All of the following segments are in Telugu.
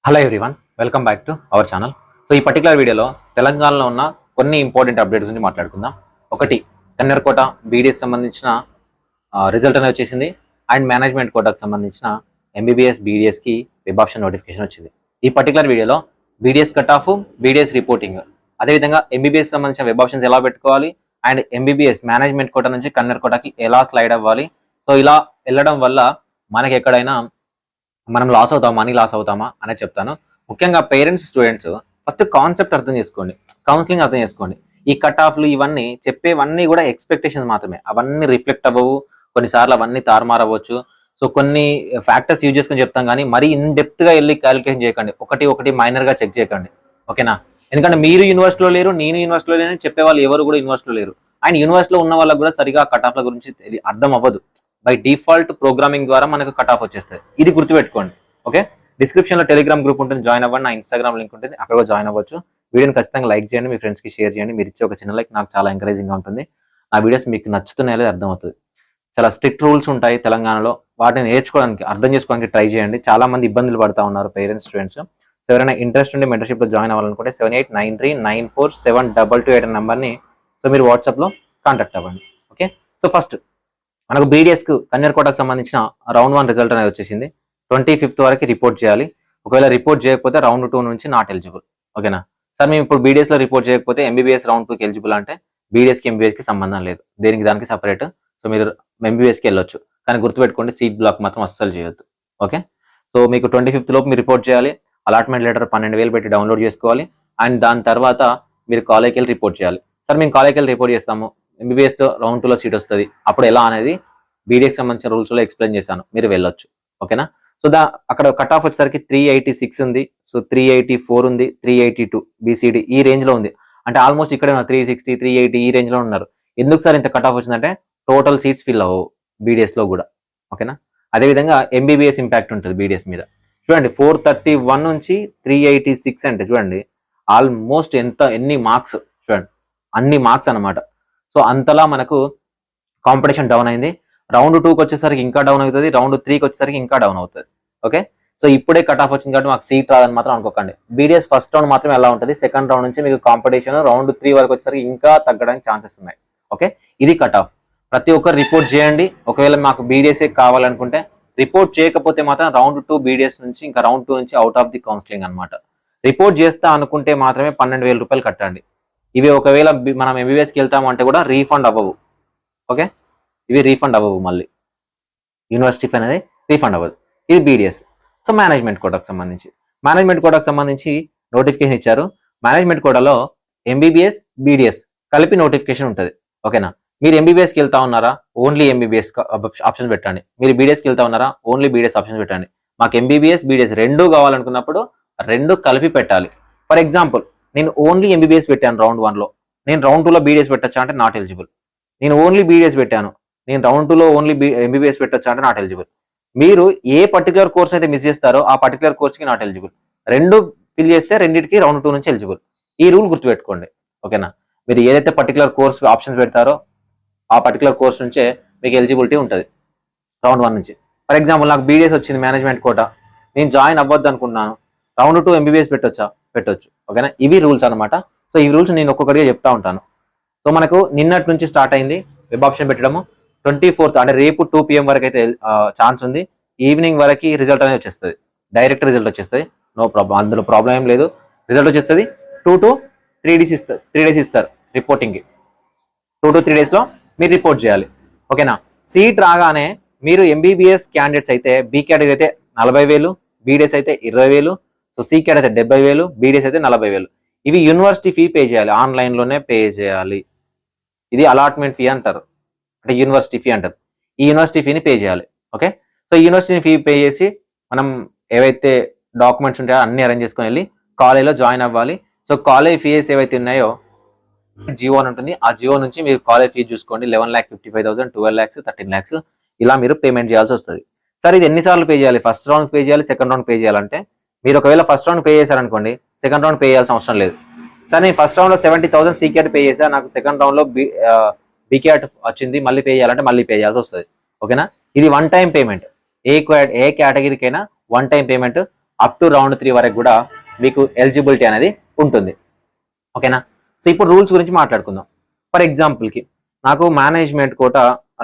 Hello everyone, welcome back to our channel. So ఈ పర్టికులర్ వీడియోలో తెలంగాణలో ఉన్న కొన్ని ఇంపార్టెంట్ అప్డేట్స్ గురించి మాట్లాడుకుందాం. ఒకటి, కన్నెరకోట బీడీఎస్ సంబంధించిన రిజల్ట్ అనేది వచ్చేసింది. అండ్ మేనేజ్మెంట్ కోటాకు సంబంధించిన ఎంబీబీఎస్ బీడీఎస్కి వెబ్ ఆప్షన్ నోటిఫికేషన్ వచ్చింది. ఈ పర్టికులర్ వీడియోలో BDS cut off, BDS reporting, అదేవిధంగా ఎంబీబీఎస్ సంబంధించిన వెబ్ ఆప్షన్స్ ఎలా పెట్టుకోవాలి, అండ్ ఎంబీబీఎస్ మేనేజ్మెంట్ కోట నుంచి కన్నెరకోటకి ఎలా స్లైడ్ అవ్వాలి. సో ఇలా వెళ్ళడం వల్ల మనకి ఎక్కడైనా మనం లాస్ అవుతామా, మనీ లాస్ అవుతామా అనేది చెప్తాను. ముఖ్యంగా పేరెంట్స్, స్టూడెంట్స్ ఫస్ట్ కాన్సెప్ట్ అర్థం చేసుకోండి, కౌన్సిలింగ్ అర్థం చేసుకోండి. ఈ కట్ ఆఫ్లు ఇవన్నీ చెప్పేవన్నీ కూడా ఎక్స్పెక్టేషన్స్ మాత్రమే, అవన్నీ రిఫ్లెక్ట్ అవ్వవు. కొన్నిసార్లు అవన్నీ తారుమారవచ్చు. సో కొన్ని ఫ్యాక్టర్స్ యూజ్ చేసుకొని చెప్తాం, కానీ మరీ ఇన్ డెప్త్గా వెళ్ళి క్యాలిక్యులేషన్ చేయకండి. ఒకటి మైనర్గా చెక్ చేయకండి, ఓకేనా? ఎందుకంటే మీరు యూనివర్సిటీలో లేరు, నేను యూనివర్సిటీలో లేని చెప్పేవాళ్ళు ఎవరు కూడా యూనివర్సిటీలో లేరు. అండ్ యూనివర్సిటీలో ఉన్న వాళ్ళకి కూడా సరిగా కట్ ఆఫ్ల గురించి అర్థం అవ్వదు. బై డిఫాల్ట్ ప్రోగ్రామింగ్ ద్వారా మనకు కట్ ఆఫ్ వచ్చేస్తుంది. ఇది గుర్తుపెట్టుకోండి, ఓకే? డిస్క్రిప్షన్ లో టెలిగ్రామ్ గ్రూప్ ఉంటుంది, జాయిన్ అవ్వండి. నా ఇన్స్టాగ్రామ్ లింక్ ఉంటుంది, అక్కడ కూడా జాయిన్ అవ్వచ్చు. వీడియోని ఖచ్చితంగా లైక్ చేయండి, మీ ఫ్రెండ్స్కి షేర్ చేయండి. మీరు ఇచ్చే ఒక చిన్న లైక్ నాకు చాలా ఎంకరేజింగ్గా ఉంటుంది. నా వీడియోస్ మీకు నచ్చుతున్నాయో అర్థం అవుతుంది. చాలా స్ట్రిక్ట్ రూల్స్ ఉంటాయి తెలంగాణలో, వాటిని నేర్చుకోవడానికి, అర్థం చేసుకోవడానికి ట్రై చేయండి. చాలా మంది ఇబ్బందులు పడతా ఉన్నారు పేరెంట్స్, స్టూడెంట్స్. సో ఎవరైనా ఇంట్రెస్ట్ ఉండి మెంటర్షిప్లో జాయిన్ అవ్వాలనుకుంటే 7893947228 నెంబర్ని సో మీరు వాట్సాప్లో కాంటాక్ట్ అవ్వండి, ఓకే? సో ఫస్ట్ మనకు బీడీఎస్కు కన్నెరకోటకు సంబంధించిన రౌండ్ 1 రిజల్ట్ అనేది వచ్చేసింది. 25th వరకు రిపోర్ట్ చేయాలి. ఒకవేళ రిపోర్ట్ చేయకపోతే రౌండ్ 2 నుంచి నాట్ ఎలిజిబుల్, ఓకేనా? సార్ మేము ఇప్పుడు బీడీఎస్లో రిపోర్ట్ చేయకపోతే ఎంబీబీఎస్ రౌండ్ 2కి ఎలిజిబుల్ అంటే బీడీఎస్కి ఎంబీబీఎస్కి సంబంధం లేదు, దేనికి దానికి సపరేట్. సో మీరు ఎంబీబీఎస్కి వెళ్ళొచ్చు, కానీ గుర్తుపెట్టుకోండి సీట్ బ్లాక్ మాత్రం అస్సలు చేయొద్దు, ఓకే? సో మీకు 25th లోపు మీరు రిపోర్ట్ చేయాలి. అలాట్మెంట్ లెటర్ 12,000 పెట్టి డౌన్లోడ్ చేసుకోవాలి. అండ్ దాని తర్వాత మీరు కాలేజ్కి వెళ్ళి రిపోర్ట్ చేయాలి. సార్ మేము కాలేజ్కి వెళ్ళి రిపోర్ట్ చేస్తాము, ఎంబీబీఎస్లో రౌండ్ 2లో సీట్ వస్తుంది, అప్పుడు ఎలా అనేది బీడీఎస్కి సంబంధించిన రూల్స్లో ఎక్స్ప్లెయిన్ చేశాను, మీరు వెళ్ళొచ్చు, ఓకేనా? సో అక్కడ కట్ ఆఫ్ వచ్చేసరికి 386 ఉంది, సో 384 ఉంది, 382 బీసీడీ ఈ రేంజ్లో ఉంది. అంటే ఆల్మోస్ట్ ఇక్కడ 360, 380 ఈ రేంజ్లో ఉన్నారు. ఎందుకు సార్ ఇంత కట్ ఆఫ్ వచ్చిందంటే టోటల్ సీట్స్ ఫిల్ అవ్వవు బీడీఎస్లో కూడా, ఓకేనా? అదేవిధంగా ఎంబీబీఎస్ ఇంపాక్ట్ ఉంటుంది బీడీఎస్ మీద. చూడండి 431 నుంచి 386 అంటే చూడండి ఆల్మోస్ట్ ఎన్ని మార్క్స్ చూడండి, అన్ని మార్క్స్ అనమాట. సో అంతలా మనకు కాంపిటీషన్ డౌన్ అయింది. రౌండ్ 2కి వచ్చేసరికి ఇంకా డౌన్ అవుతుంది, రౌండ్ 3కి వచ్చేసరికి ఇంకా డౌన్ అవుతుంది, ఓకే? సో ఇప్పుడే కట్ ఆఫ్ వచ్చింది కాబట్టి మాకు సీట్ రాదని మాత్రం అనుకోకండి. బీడీఎస్ ఫస్ట్ రౌండ్ మాత్రం ఎలా ఉంటుంది, సెకండ్ రౌండ్ నుంచి మీకు కాంపిటీషన్ రౌండ్ 3 వరకు వచ్చేసరికి ఇంకా తగ్గడానికి ఛాన్సెస్ ఉన్నాయి, ఓకే? ఇది కట్ ఆఫ్. ప్రతి ఒక్కరు రిపోర్ట్ చేయండి. ఒకవేళ మాకు బీడీఎస్ఏ కావాలనుకుంటే రిపోర్ట్ చేయకపోతే మాత్రం రౌండ్ 2 బీడీఎస్ నుంచి ఇంకా రౌండ్ 2 నుంచి అవుట్ ఆఫ్ ది కౌన్సిలింగ్ అనమాట. రిపోర్ట్ చేస్తా అనుకుంటే మాత్రమే 12,000 రూపాయలు కట్టండి. ఇవి ఒకవేళ మనం ఎంబీబీఎస్కి వెళ్తాము అంటే కూడా రీఫండ్ అవ్వవు, ఓకే? ఇవి రీఫండ్ అవ్వవు, మళ్ళీ యూనివర్సిటీ ఫీ అనేది రీఫండ్ అవ్వదు. ఇది బీడీఎస్. సో మేనేజ్మెంట్ కోటాకు సంబంధించి నోటిఫికేషన్ ఇచ్చారు. మేనేజ్మెంట్ కోటాలో ఎంబీబీఎస్ బీడీఎస్ కలిపి నోటిఫికేషన్ ఉంటుంది, ఓకేనా? మీరు ఎంబీబీఎస్కి వెళ్తా ఉన్నారా, ఓన్లీ ఎంబీబీఎస్ ఆప్షన్ పెట్టండి. మీరు బీడీఎస్కి వెళ్తా ఉన్నారా, ఓన్లీ బీడీఎస్ ఆప్షన్ పెట్టండి. మాకు ఎంబీబీఎస్ బీడీఎస్ రెండూ కావాలనుకున్నప్పుడు రెండు కలిపి పెట్టాలి. ఫర్ ఎగ్జాంపుల్ నేను ఓన్లీ ఎంబీబీఎస్ పెట్టాను రౌండ్ 1లో, నేను రౌండ్ 2లో బీడీఎస్ పెట్టచ్చా అంటే నాట్ ఎలిజిబుల్. నేను ఓన్లీ బీడీఎస్ పెట్టాను, నేను రౌండ్ 2లో ఓన్లీ ఎంబీబీఎస్ పెట్టచ్చా అంటే నాట్ ఎలిజిబుల్. మీరు ఏ పర్టికులర్ కోర్స్ అయితే మిస్ చేస్తారో ఆ పర్టికులర్ కోర్స్కి నాట్ ఎలిజిబుల్. రెండు ఫిల్ చేస్తే రెండింటికి రౌండ్ 2 నుంచి ఎలిజిబుల్. ఈ రూల్ గుర్తుపెట్టుకోండి, ఓకేనా? మీరు ఏదైతే పర్టికులర్ కోర్స్ ఆప్షన్స్ పెడతారో ఆ పర్టికులర్ కోర్స్ నుంచే మీకు ఎలిజిబిలిటీ ఉంటుంది రౌండ్ 1 నుంచి. ఫర్ ఎగ్జాంపుల్ నాకు బీడీఎస్ వచ్చింది మేనేజ్మెంట్ కోట, నేను జాయిన్ అవ్వద్దు అనుకున్నాను, రౌండ్ 2 ఎంబీబీఎస్ పెట్టొచ్చు, ఓకేనా? ఇవి రూల్స్ అనమాట. సో ఈ రూల్స్ నేను ఒక్కొక్కటిగా చెప్తా ఉంటాను. సో మనకు నిన్నటి నుంచి స్టార్ట్ అయింది వెబ్ ఆప్షన్ పెట్టడము. 24th అంటే రేపు 2 PM వరకు అయితే ఛాన్స్ ఉంది. ఈవినింగ్ వరకు రిజల్ట్ అనేది వచ్చేస్తుంది, డైరెక్ట్ రిజల్ట్ వచ్చేస్తుంది, నో ప్రాబ్లం, అందులో ప్రాబ్లం ఏం లేదు. రిజల్ట్ వచ్చేస్తుంది 2 to 3 days ఇస్తారు రిపోర్టింగ్కి. 2 to 3 daysలో మీరు రిపోర్ట్ చేయాలి, ఓకేనా? సీట్ రాగానే మీరు ఎంబీబీఎస్ క్యాండిడేట్స్ అయితే బీ కేటగిరీ అయితే 40,000, బీడీఎస్ అయితే 20,000, సో సి కేట్ అయితే 70,000, బీడీఎస్ అయితే 40,000. ఇవి యూనివర్సిటీ ఫీ పే చేయాలి, ఆన్లైన్లోనే పే చేయాలి. ఇది అలాట్మెంట్ ఫీ అంటారు, అంటే యూనివర్సిటీ ఫీ అంటారు. ఈ యూనివర్సిటీ ఫీని పే చేయాలి, okay? So university fee pay చేసి మనం ఏవైతే డాక్యుమెంట్స్ ఉంటాయో అన్ని అరేంజ్ చేసుకొని వెళ్ళి కాలేజ్లో జాయిన్ అవ్వాలి. సో కాలేజ్ ఫీజెస్ ఏవైతే ఉన్నాయో జియో అని ఉంటుంది, ఆ జియో నుంచి మీరు కాలేజ్ ఫీజు చూసుకోండి. 11,55,000, 12 lakhs, 13 lakhs ఇలా మీరు పేమెంట్ చేయాల్సి వస్తుంది. సార్ ఇది ఎన్నిసార్లు పే చేయాలి, ఫస్ట్ రౌండ్ పే చేయాలి, సెకండ్ రౌండ్ పే చేయాలంటే మీరు ఒకవేళ ఫస్ట్ రౌండ్ పే చేశారనుకోండి, సెకండ్ రౌండ్ పే చేయాల్సిన అవసరం లేదు. సార్ నేను ఫస్ట్ రౌండ్లో 70,000 సీకేట్ పే చేశాను, నాకు సెకండ్ రౌండ్లో బీకేట్ వచ్చింది, మళ్ళీ పే చేయాలంటే మళ్ళీ పే చేయాల్సి వస్తుంది, ఓకేనా? ఇది 1 time పేమెంట్. ఏ కేటగిరీకైనా 1 time payment. Up to round 3 వరకు కూడా మీకు ఎలిజిబిలిటీ అనేది ఉంటుంది. ఓకేనా? సో ఇప్పుడు రూల్స్ గురించి మాట్లాడుకుందాం. ఫర్ ఎగ్జాంపుల్కి నాకు మేనేజ్మెంట్ కోట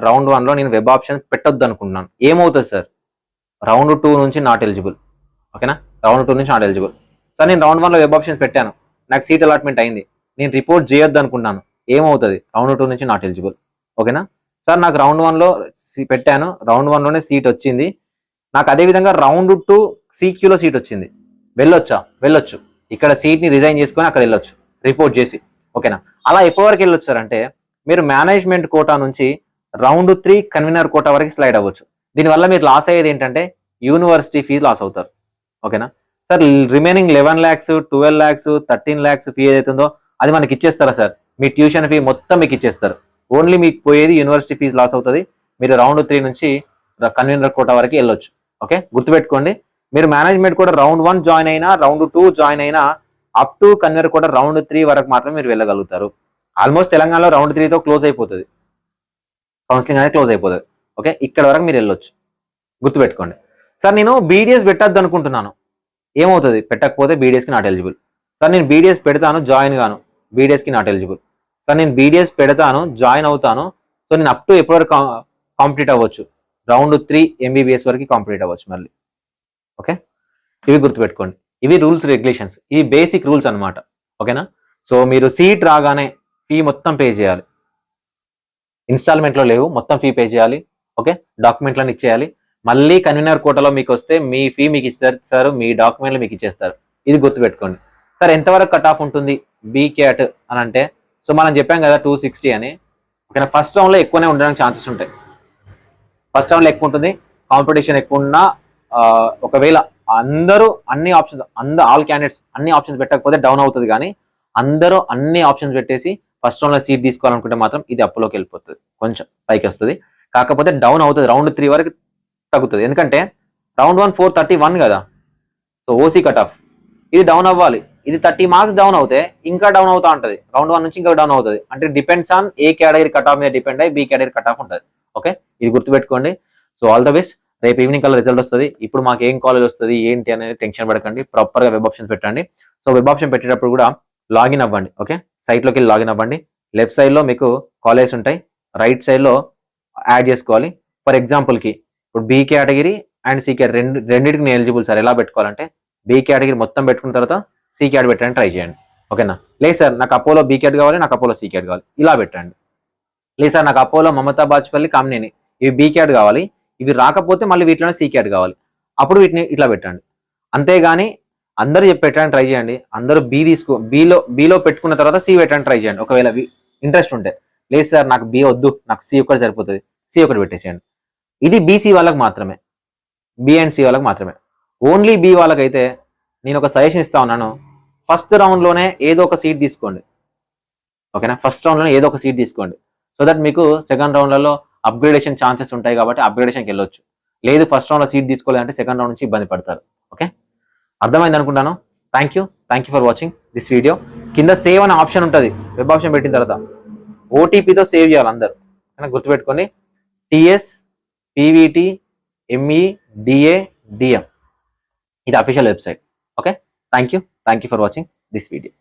రౌండ్ 1లో నేను వెబ్ ఆప్షన్ పెట్టొద్దు అనుకుంటున్నాను. ఏమవుతుంది సార్? రౌండ్ 2 నుంచి నాట్ ఎలిజిబుల్. ఓకేనా? రౌండ్ 2 నుంచి నాట్ ఎలిజిబుల్. సార్ నేను రౌండ్ 1లో వెబ్ ఆప్షన్స్ పెట్టాను, నాకు సీట్ అలాట్మెంట్ అయింది, నేను రిపోర్ట్ చేయొద్దు అనుకున్నాను, ఏమవుతుంది? రౌండ్ 2 నుంచి నాట్ ఎలిజిబుల్. ఓకేనా సార్? నాకు రౌండ్ 1లో పెట్టాను, రౌండ్ 1లోనే సీట్ వచ్చింది, నాకు అదేవిధంగా రౌండ్ 2 CQలో సీట్ వచ్చింది, వెళ్ళొచ్చు. ఇక్కడ సీట్ని రిజైన్ చేసుకొని అక్కడ వెళ్ళొచ్చు రిపోర్ట్ చేసి. ఓకేనా? అలా ఎప్పటి వరకు వెళ్ళొచ్చు సార్ అంటే మీరు మేనేజ్మెంట్ కోటా నుంచి రౌండ్ 3 కన్వీనర్ కోటా వరకు స్లైడ్ అవ్వచ్చు. దీనివల్ల మీరు లాస్ అయ్యేది ఏంటంటే యూనివర్సిటీ ఫీజు లాస్ అవుతారు. ఓకేనా sir? Remaining 11 lakhs, 12 lakhs, 13 lakhs fee ఏదైతుందో అది మనకి ఇచ్చేస్తారా సార్? మీ ట్యూషన్ ఫీ మొత్తం మీకు ఇచ్చేస్తారు. ఓన్లీ మీకు పోయేది యూనివర్సిటీ ఫీజు లాస్ అవుతుంది. మీరు రౌండ్ 3 నుంచి కన్వీనర్ కోటా వరకు వెళ్ళొచ్చు. ఓకే, గుర్తుపెట్టుకోండి. మీరు మేనేజ్మెంట్ కూడా రౌండ్ 1 జాయిన్ అయినా, రౌండ్ 2 జాయిన్ అయినా, up to convener quota round 3 వరకు మాత్రం మీరు వెళ్ళగలుగుతారు. ఆల్మోస్ట్ తెలంగాణలో రౌండ్ 3తో క్లోజ్ అయిపోతుంది, కౌన్సిలింగ్ అనేది క్లోజ్ అయిపోతుంది. ఓకే, ఇక్కడ వరకు మీరు వెళ్ళొచ్చు, గుర్తుపెట్టుకోండి. సార్ నేను బీడీఎస్ పెట్టద్దు అనుకుంటున్నాను, ఏమవుతుంది? పెట్టకపోతే బీడీఎస్కి నాట్ ఎలిజిబుల్. సార్ నేను బీడీఎస్ పెడతాను, జాయిన్ గాను, బీడీఎస్కి నాట్ ఎలిజిబుల్. సార్ నేను బీడీఎస్ పెడతాను, జాయిన్ అవుతాను, సో నేను అప్ టు ఎప్పటి వరకు కాంప్లీట్ అవ్వచ్చు? రౌండ్ 3 MBBS వరకు కాంప్లీట్ అవ్వచ్చు మళ్ళీ. ఓకే, ఇవి గుర్తుపెట్టుకోండి. ఇవి రూల్స్ రెగ్యులేషన్స్, ఇవి బేసిక్ రూల్స్ అనమాట. ఓకేనా? సో మీరు సీట్ రాగానే ఫీ మొత్తం పే చేయాలి, ఇన్స్టాల్మెంట్లో లేవు, మొత్తం ఫీ పే చేయాలి. ఓకే, డాక్యుమెంట్లను ఇచ్చేయాలి. మళ్ళీ కన్వీనర్ కోటాలో మీకు వస్తే మీ ఫీ మీకు ఇస్తారు, మీ డాక్యుమెంట్లు మీకు ఇచ్చేస్తారు. ఇది గుర్తుపెట్టుకోండి. సార్ ఎంతవరకు కట్ ఆఫ్ ఉంటుంది బీక్యాట్ అని అంటే, సో మనం చెప్పాం కదా 260 అని. ఓకేనా? ఫస్ట్ రౌండ్లో ఎక్కువనే ఉండడానికి ఛాన్సెస్ ఉంటాయి. ఫస్ట్ రౌండ్లో ఎక్కువ ఉంటుంది, కాంపిటీషన్ ఎక్కువ ఉన్నా, ఒకవేళ అందరూ అన్ని ఆప్షన్స్, ఆల్ క్యాండిడేట్స్ అన్ని ఆప్షన్స్ పెట్టకపోతే డౌన్ అవుతుంది. కానీ అందరూ అన్ని ఆప్షన్స్ పెట్టేసి ఫస్ట్ రౌండ్లో సీట్ తీసుకోవాలనుకుంటే మాత్రం ఇది అప్పులోకి వెళ్ళిపోతుంది, కొంచెం పైకి వస్తుంది. కాకపోతే డౌన్ అవుతుంది, రౌండ్ 3 వరకు తగ్గుతుంది. ఎందుకంటే రౌండ్ 1 431 కదా, సో ఓసీ కట్ ఆఫ్, ఇది డౌన్ అవ్వాలి. ఇది 30 మార్క్స్ డౌన్ అవుతే ఇంకా డౌన్ అవుతా ఉంటుంది, రౌండ్ 1 నుంచి ఇంకా డౌన్ అవుతుంది. అంటే depends on a category cut off మీద డిపెండ్ అయ్యి బి కేటగిరీ కట్ ఆఫ్ ఉంటుంది. ఓకే, ఇది గుర్తుపెట్టుకోండి. So all the best. రేపు ఈవినింగ్ కల్లా రిజల్ట్ వస్తుంది. ఇప్పుడు మాకు ఏం కాలేజ్ వస్తుంది ఏంటి అనేది టెన్షన్ పడకండి, ప్రాపర్గా వెబ్ ఆప్షన్స్ పెట్టండి. సో వెబ్ ఆప్షన్ పెట్టేటప్పుడు కూడా లాగిన్ అవ్వండి. ఓకే, సైట్లోకి వెళ్ళి లాగిన్ అవ్వండి. లెఫ్ట్ సైడ్లో మీకు కాలేజ్ ఉంటాయి, రైట్ సైడ్లో యాడ్ చేసుకోవాలి. ఫర్ ఎగ్జాంపుల్కి ఇప్పుడు B category and C category రెండింటికి నేను ఎలిజిబుల్ సార్, ఎలా పెట్టుకోవాలంటే బి కేటగిరీ మొత్తం పెట్టుకున్న తర్వాత సి క్యాట్ పెట్టండి, ట్రై చేయండి. ఓకేనా? లేదు సార్ నాకు అపోలో బి క్యాట్ కావాలి, నాకు అపోలో సి క్యాట్ కావాలి, ఇలా పెట్టండి. లేదు సార్ నాకు అపోలో మమతా బాజ్పల్లి కామినేని ఇవి బి క్యాట్ కావాలి, ఇవి రాకపోతే మళ్ళీ వీటిలోనే సి క్యాట్ కావాలి, అప్పుడు వీటిని ఇట్లా పెట్టండి. అంతేగాని అందరూ చెప్పి పెట్టడానికి ట్రై చేయండి. అందరూ బీలో పెట్టుకున్న తర్వాత సి పెట్టడానికి ట్రై చేయండి ఒకవేళ ఇంట్రెస్ట్ ఉంటే. లేదు సార్ నాకు బి వద్దు, నాకు సి ఒకటి సరిపోతుంది, సి ఒకటి పెట్టేసేయండి. ఇది బీసీ వాళ్ళకి మాత్రమే, బి అండ్ సి వాళ్ళకి మాత్రమే. ఓన్లీ బి వాళ్ళకైతే నేను ఒక సజెషన్ ఇస్తా ఉన్నాను, ఫస్ట్ రౌండ్లోనే ఏదో ఒక సీట్ తీసుకోండి. ఓకేనా? ఫస్ట్ రౌండ్లోనే ఏదో ఒక సీట్ తీసుకోండి, సో దట్ మీకు సెకండ్ రౌండ్లలో అప్గ్రేడేషన్ ఛాన్సెస్ ఉంటాయి కాబట్టి అప్గ్రేడేషన్కి వెళ్ళొచ్చు. లేదు ఫస్ట్ రౌండ్లో సీట్ తీసుకోలేదంటే సెకండ్ రౌండ్ నుంచి ఇబ్బంది పడతారు. ఓకే, అర్థమైంది అనుకుంటాను. Thank you for watching this video. కింద సేవ్ అనే ఆప్షన్ ఉంటుంది, వెబ్ ఆప్షన్ పెట్టిన తర్వాత ఓటీపీతో సేవ్ చేయాలి అందరు. గుర్తుపెట్టుకోండి, TS PVT ME DA DM, ఇది official website. Okay, thank you for watching this video.